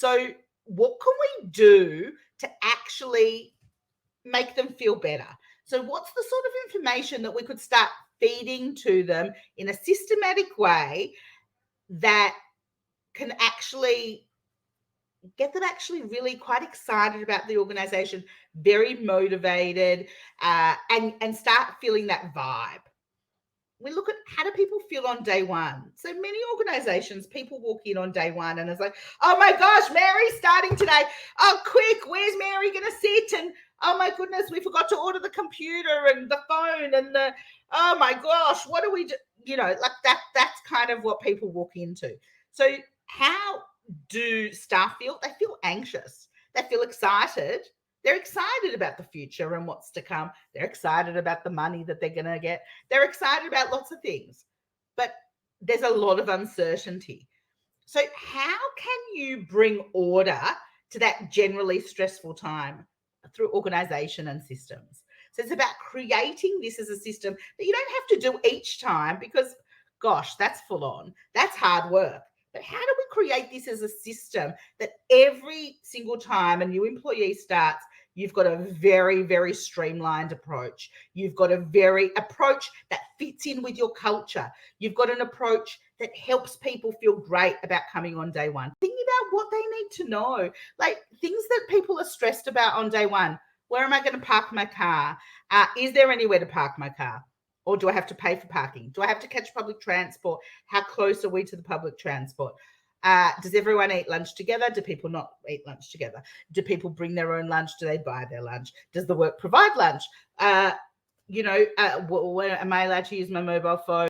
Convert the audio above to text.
So what can we do to actually make them feel better? So what's the sort of information that we could start feeding to them in a systematic way that can actually get them actually really quite excited about the organization, very motivated, and start feeling that vibe? We look at how do people feel on day one. So many organizations, people walk in on day one and it's like, oh my gosh, Mary's starting today. Oh, quick, where's Mary going to sit? And oh my goodness, we forgot to order the computer and the phone and the, oh my gosh, what do we do? You know, like that's kind of what people walk into. So how do staff feel? They feel anxious. They feel excited. They're excited about the future and what's to come. They're excited about the money that they're going to get. They're excited about lots of things, but there's a lot of uncertainty. So how can you bring order to that generally stressful time through organization and systems? So it's about creating this as a system that you don't have to do each time because, gosh, that's full on. That's hard work. But how do we create this as a system that every single time a new employee starts, you've got a very, very streamlined approach. You've got a very approach that fits in with your culture. You've got an approach that helps people feel great about coming on day one. Thinking about what they need to know, like things that people are stressed about on day one. Where am I going to park my car? Is there anywhere to park my car? Or do I have to pay for parking? Do I have to catch public transport? How close are we to the public transport? Does everyone eat lunch together? Do people not eat lunch together? Do people bring their own lunch? Do they buy their lunch? Does the work provide lunch? Am I allowed to use my mobile phone?